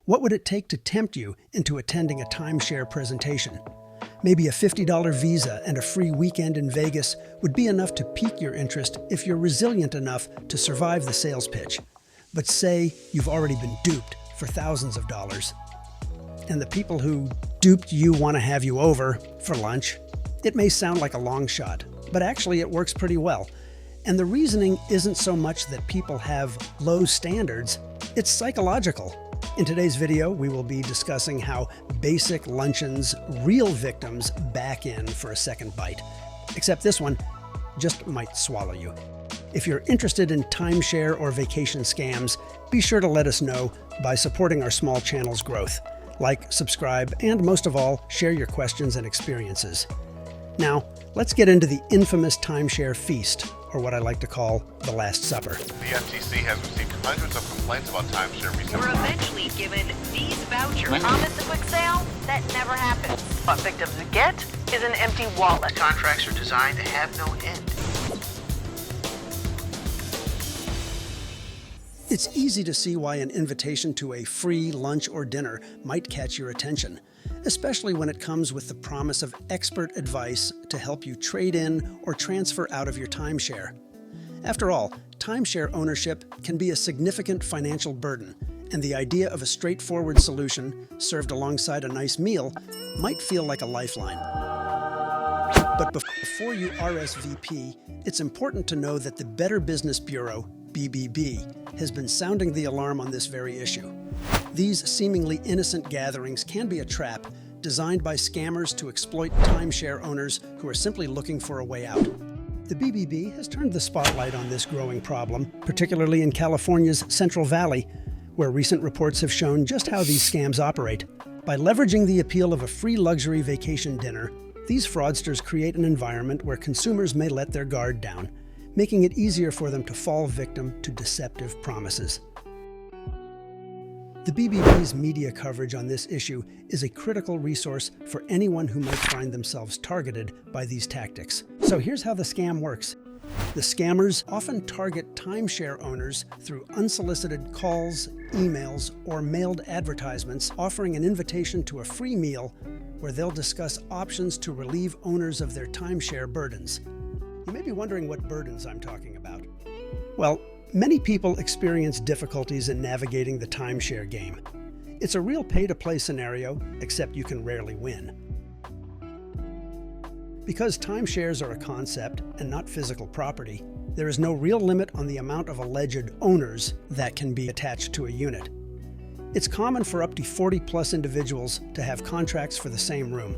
What would it take to tempt you into attending a timeshare presentation? Maybe a $50 visa and a free weekend in Vegas would be enough to pique your interest if you're resilient enough to survive the sales pitch. But say you've already been duped for thousands of dollars, and the people who duped you want to have you over for lunch. It may sound like a long shot, but actually it works pretty well. And the reasoning isn't so much that people have low standards, it's psychological. In today's video, we will be discussing how basic luncheons reel victims back in for a second bite. Except this one just might swallow you. If you're interested in timeshare or vacation scams, be sure to let us know by supporting our small channel's growth. Like, subscribe, and most of all, share your questions and experiences. Now, let's get into the infamous timeshare feast, or what I like to call the Last Supper. The FTC has received hundreds of complaints about timeshare recently. We're eventually given these vouchers. Promise a quick sale? That never happens. What victims get is an empty wallet. Contracts are designed to have no end. It's easy to see why an invitation to a free lunch or dinner might catch your attention, especially when it comes with the promise of expert advice to help you trade in or transfer out of your timeshare. After all, timeshare ownership can be a significant financial burden, and the idea of a straightforward solution served alongside a nice meal might feel like a lifeline. But before you RSVP, it's important to know that the Better Business Bureau, BBB, has been sounding the alarm on this very issue. These seemingly innocent gatherings can be a trap designed by scammers to exploit timeshare owners who are simply looking for a way out. The BBB has turned the spotlight on this growing problem, particularly in California's Central Valley, where recent reports have shown just how these scams operate. By leveraging the appeal of a free luxury vacation dinner, these fraudsters create an environment where consumers may let their guard down, making it easier for them to fall victim to deceptive promises. The BBB's media coverage on this issue is a critical resource for anyone who might find themselves targeted by these tactics. So here's how the scam works. The scammers often target timeshare owners through unsolicited calls, emails, or mailed advertisements offering an invitation to a free meal where they'll discuss options to relieve owners of their timeshare burdens. You may be wondering what burdens I'm talking about. Well, many people experience difficulties in navigating the timeshare game. It's a real pay-to-play scenario, except you can rarely win. Because timeshares are a concept and not physical property, there is no real limit on the amount of alleged owners that can be attached to a unit. It's common for up to 40+ individuals to have contracts for the same room.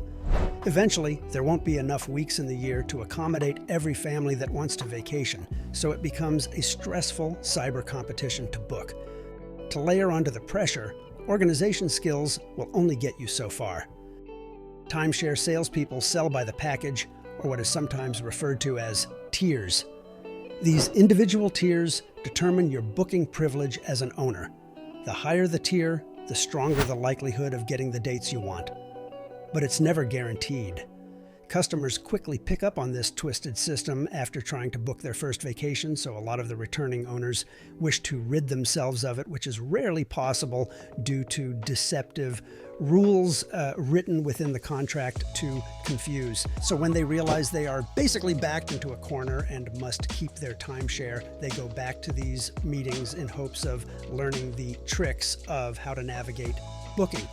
Eventually, there won't be enough weeks in the year to accommodate every family that wants to vacation, so it becomes a stressful cyber competition to book. To layer onto the pressure, organization skills will only get you so far. Timeshare salespeople sell by the package, or what is sometimes referred to as tiers. These individual tiers determine your booking privilege as an owner. The higher the tier, the stronger the likelihood of getting the dates you want. But it's never guaranteed. Customers quickly pick up on this twisted system after trying to book their first vacation, so a lot of the returning owners wish to rid themselves of it, which is rarely possible due to deceptive rules written within the contract to confuse. So when they realize they are basically backed into a corner and must keep their timeshare, they go back to these meetings in hopes of learning the tricks of how to navigate booking.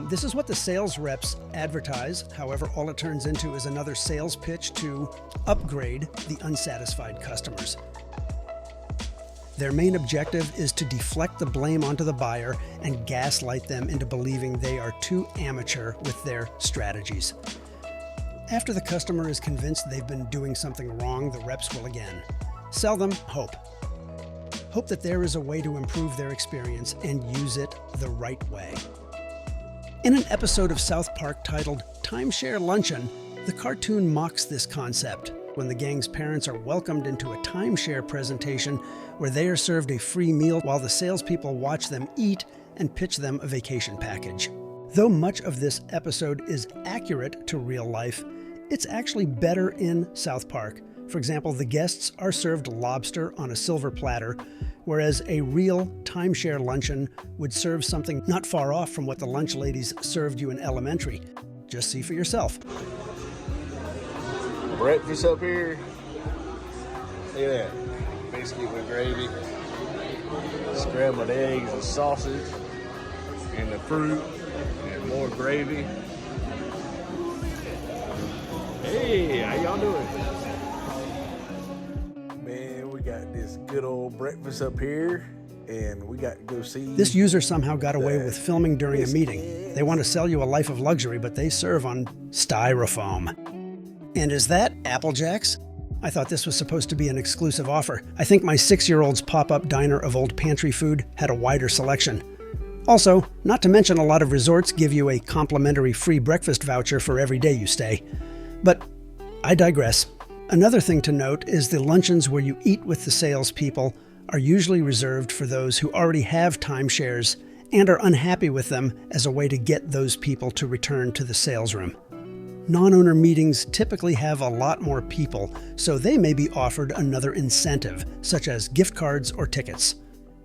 This is what the sales reps advertise. However, all it turns into is another sales pitch to upgrade the unsatisfied customers. Their main objective is to deflect the blame onto the buyer and gaslight them into believing they are too amateur with their strategies. After the customer is convinced they've been doing something wrong, the reps will again sell them hope. Hope that there is a way to improve their experience and use it the right way. In an episode of South Park titled Timeshare Luncheon, the cartoon mocks this concept when the gang's parents are welcomed into a timeshare presentation where they are served a free meal while the salespeople watch them eat and pitch them a vacation package. Though much of this episode is accurate to real life, it's actually better in South Park. For example, the guests are served lobster on a silver platter, whereas a real timeshare luncheon would serve something not far off from what the lunch ladies served you in elementary. Just see for yourself. Breakfast up here. Look at that. Biscuit with gravy, scrambled eggs and sausage, and the fruit, and more gravy. Hey, how y'all doing? Man, we got this good old breakfast up here, and we got to go see. This user somehow got away with filming during a meeting. They want to sell you a life of luxury, but they serve on styrofoam. And is that Apple Jacks? I thought this was supposed to be an exclusive offer. I think my 6-year-old's pop-up diner of old pantry food had a wider selection. Also, not to mention a lot of resorts give you a complimentary free breakfast voucher for every day you stay. But I digress. Another thing to note is the luncheons where you eat with the salespeople are usually reserved for those who already have timeshares and are unhappy with them as a way to get those people to return to the sales room. Non-owner meetings typically have a lot more people, so they may be offered another incentive, such as gift cards or tickets.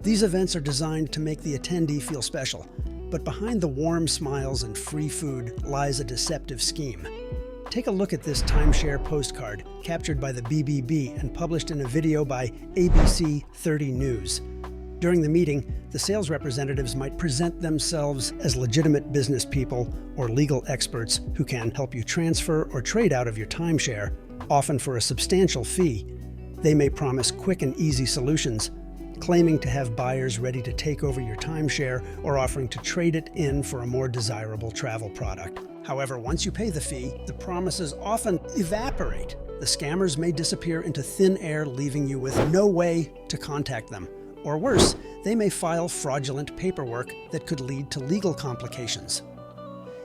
These events are designed to make the attendee feel special, but behind the warm smiles and free food lies a deceptive scheme. Take a look at this timeshare postcard captured by the BBB and published in a video by ABC 30 News. During the meeting, the sales representatives might present themselves as legitimate business people or legal experts who can help you transfer or trade out of your timeshare, often for a substantial fee. They may promise quick and easy solutions, claiming to have buyers ready to take over your timeshare or offering to trade it in for a more desirable travel product. However, once you pay the fee, the promises often evaporate. The scammers may disappear into thin air, leaving you with no way to contact them. Or worse, they may file fraudulent paperwork that could lead to legal complications.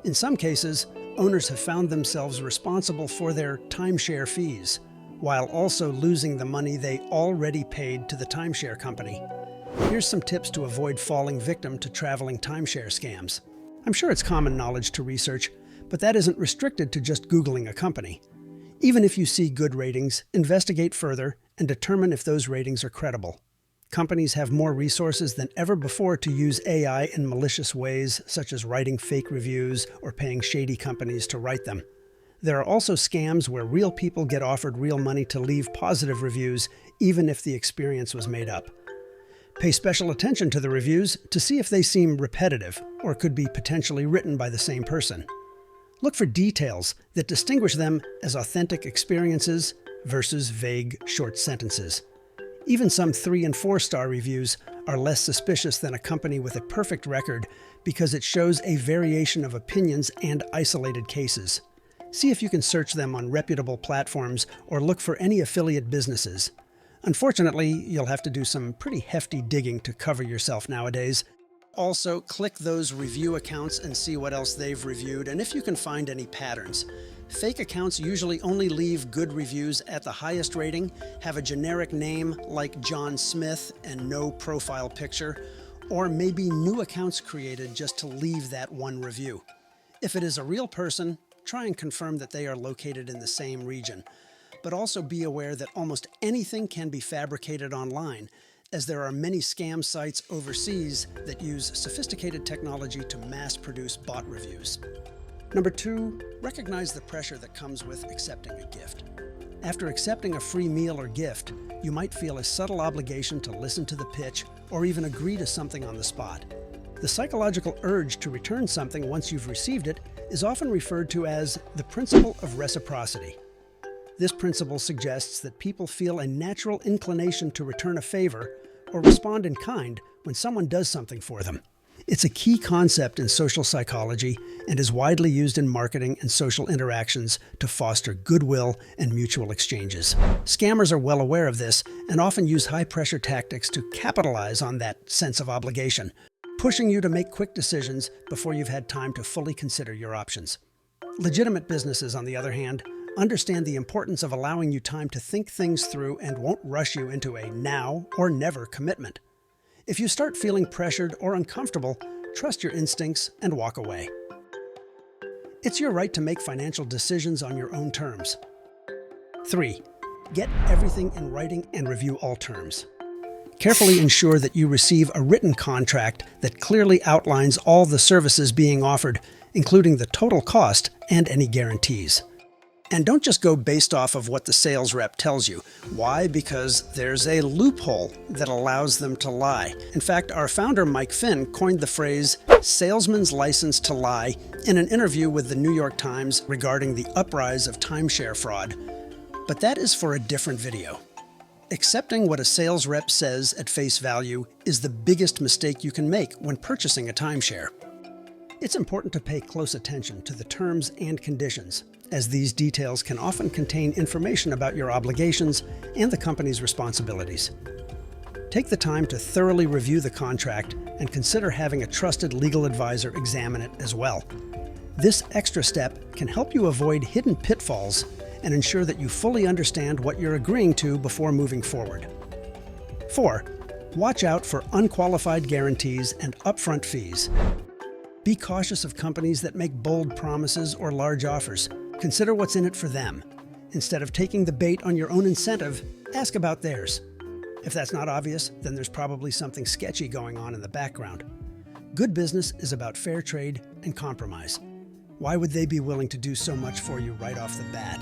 In some cases, owners have found themselves responsible for their timeshare fees, while also losing the money they already paid to the timeshare company. Here's some tips to avoid falling victim to traveling timeshare scams. I'm sure it's common knowledge to research, but that isn't restricted to just Googling a company. Even if you see good ratings, investigate further and determine if those ratings are credible. Companies have more resources than ever before to use AI in malicious ways, such as writing fake reviews or paying shady companies to write them. There are also scams where real people get offered real money to leave positive reviews, even if the experience was made up. Pay special attention to the reviews to see if they seem repetitive or could be potentially written by the same person. Look for details that distinguish them as authentic experiences versus vague, short sentences. Even some 3- and 4-star reviews are less suspicious than a company with a perfect record because it shows a variation of opinions and isolated cases. See if you can search them on reputable platforms or look for any affiliate businesses. Unfortunately, you'll have to do some pretty hefty digging to cover yourself nowadays. Also, click those review accounts and see what else they've reviewed and if you can find any patterns. Fake accounts usually only leave good reviews at the highest rating, have a generic name like John Smith and no profile picture, or maybe new accounts created just to leave that one review. If it is a real person, try and confirm that they are located in the same region. But also be aware that almost anything can be fabricated online, as there are many scam sites overseas that use sophisticated technology to mass-produce bot reviews. Number 2, recognize the pressure that comes with accepting a gift. After accepting a free meal or gift, you might feel a subtle obligation to listen to the pitch or even agree to something on the spot. The psychological urge to return something once you've received it is often referred to as the principle of reciprocity. This principle suggests that people feel a natural inclination to return a favor or respond in kind when someone does something for them. It's a key concept in social psychology and is widely used in marketing and social interactions to foster goodwill and mutual exchanges. Scammers are well aware of this and often use high-pressure tactics to capitalize on that sense of obligation, pushing you to make quick decisions before you've had time to fully consider your options. Legitimate businesses, on the other hand, understand the importance of allowing you time to think things through and won't rush you into a now or never commitment. If you start feeling pressured or uncomfortable, trust your instincts and walk away. It's your right to make financial decisions on your own terms. 3. Get everything in writing and review all terms. Carefully ensure that you receive a written contract that clearly outlines all the services being offered, including the total cost and any guarantees. And don't just go based off of what the sales rep tells you. Why? Because there's a loophole that allows them to lie. In fact, our founder, Mike Finn, coined the phrase salesman's license to lie in an interview with the New York Times regarding the uprise of timeshare fraud. But that is for a different video. Accepting what a sales rep says at face value is the biggest mistake you can make when purchasing a timeshare. It's important to pay close attention to the terms and conditions, as these details can often contain information about your obligations and the company's responsibilities. Take the time to thoroughly review the contract and consider having a trusted legal advisor examine it as well. This extra step can help you avoid hidden pitfalls and ensure that you fully understand what you're agreeing to before moving forward. 4. Watch out for unqualified guarantees and upfront fees. Be cautious of companies that make bold promises or large offers. Consider what's in it for them. Instead of taking the bait on your own incentive, ask about theirs. If that's not obvious, then there's probably something sketchy going on in the background. Good business is about fair trade and compromise. Why would they be willing to do so much for you right off the bat?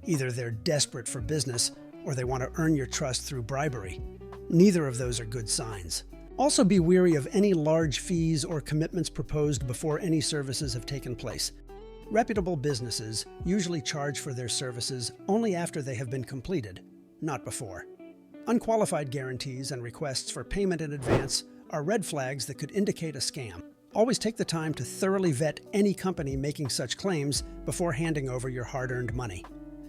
Either they're desperate for business or they want to earn your trust through bribery. Neither of those are good signs. Also be wary of any large fees or commitments proposed before any services have taken place. Reputable businesses usually charge for their services only after they have been completed, not before. Unqualified guarantees and requests for payment in advance are red flags that could indicate a scam. Always take the time to thoroughly vet any company making such claims before handing over your hard-earned money.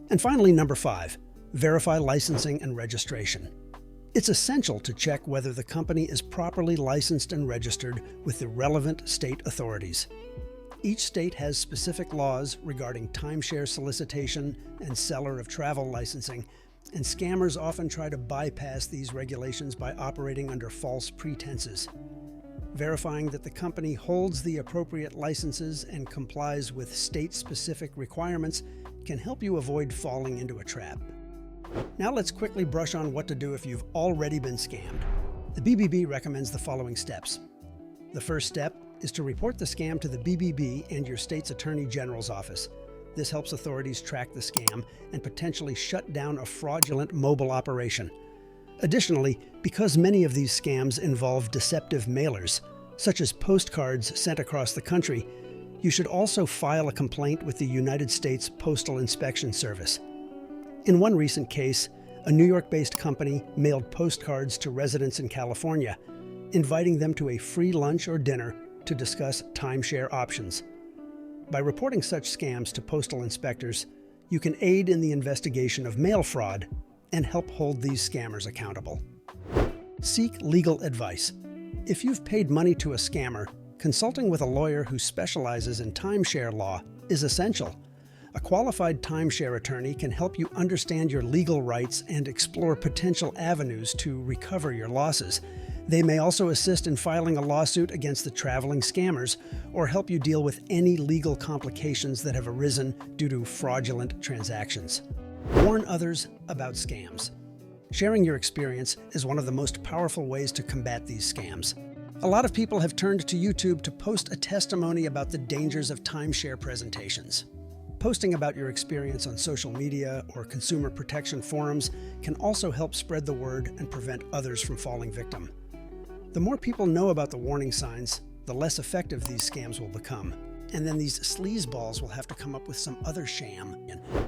And finally, number 5, verify licensing and registration. It's essential to check whether the company is properly licensed and registered with the relevant state authorities. Each state has specific laws regarding timeshare solicitation and seller of travel licensing, and scammers often try to bypass these regulations by operating under false pretenses. Verifying that the company holds the appropriate licenses and complies with state-specific requirements can help you avoid falling into a trap. Now let's quickly brush on what to do if you've already been scammed. The BBB recommends the following steps. The first step is to report the scam to the BBB and your state's Attorney General's office. This helps authorities track the scam and potentially shut down a fraudulent mobile operation. Additionally, because many of these scams involve deceptive mailers, such as postcards sent across the country, you should also file a complaint with the United States Postal Inspection Service. In one recent case, a New York-based company mailed postcards to residents in California, inviting them to a free lunch or dinner to discuss timeshare options. By reporting such scams to postal inspectors, you can aid in the investigation of mail fraud and help hold these scammers accountable. Seek legal advice. If you've paid money to a scammer, consulting with a lawyer who specializes in timeshare law is essential. A qualified timeshare attorney can help you understand your legal rights and explore potential avenues to recover your losses. They may also assist in filing a lawsuit against the traveling scammers or help you deal with any legal complications that have arisen due to fraudulent transactions. Warn others about scams. Sharing your experience is one of the most powerful ways to combat these scams. A lot of people have turned to YouTube to post a testimony about the dangers of timeshare presentations. Posting about your experience on social media or consumer protection forums can also help spread the word and prevent others from falling victim. The more people know about the warning signs, the less effective these scams will become. And then these sleazeballs will have to come up with some other sham.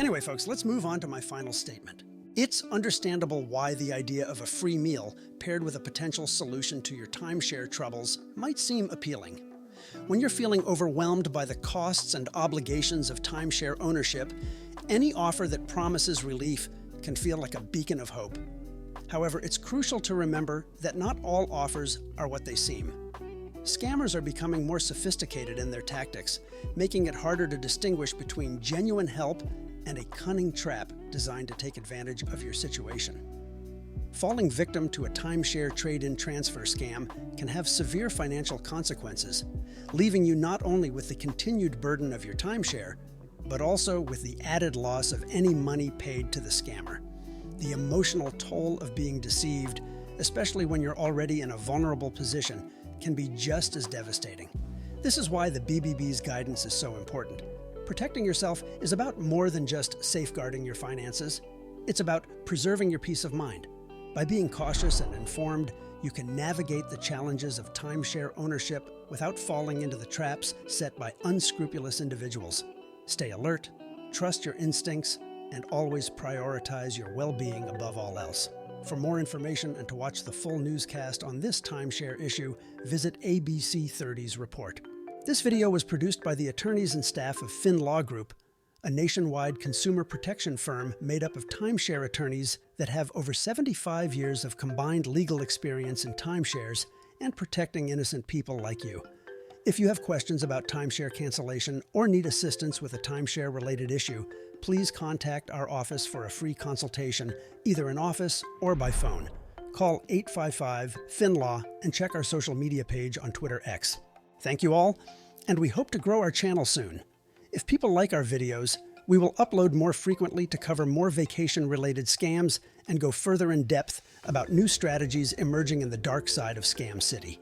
Anyway, folks, let's move on to my final statement. It's understandable why the idea of a free meal paired with a potential solution to your timeshare troubles might seem appealing. When you're feeling overwhelmed by the costs and obligations of timeshare ownership, any offer that promises relief can feel like a beacon of hope. However, it's crucial to remember that not all offers are what they seem. Scammers are becoming more sophisticated in their tactics, making it harder to distinguish between genuine help and a cunning trap designed to take advantage of your situation. Falling victim to a timeshare trade-in transfer scam can have severe financial consequences, leaving you not only with the continued burden of your timeshare, but also with the added loss of any money paid to the scammer. The emotional toll of being deceived, especially when you're already in a vulnerable position, can be just as devastating. This is why the BBB's guidance is so important. Protecting yourself is about more than just safeguarding your finances. It's about preserving your peace of mind. By being cautious and informed, you can navigate the challenges of timeshare ownership without falling into the traps set by unscrupulous individuals. Stay alert, trust your instincts, and always prioritize your well-being above all else. For more information and to watch the full newscast on this timeshare issue, visit ABC30's report. This video was produced by the attorneys and staff of Finn Law Group, a nationwide consumer protection firm made up of timeshare attorneys that have over 75 years of combined legal experience in timeshares and protecting innocent people like you. If you have questions about timeshare cancellation or need assistance with a timeshare-related issue, please contact our office for a free consultation, either in office or by phone. Call 855-FINLAW and check our social media page on Twitter X. Thank you all, and we hope to grow our channel soon. If people like our videos, we will upload more frequently to cover more vacation-related scams and go further in depth about new strategies emerging in the dark side of Scam City.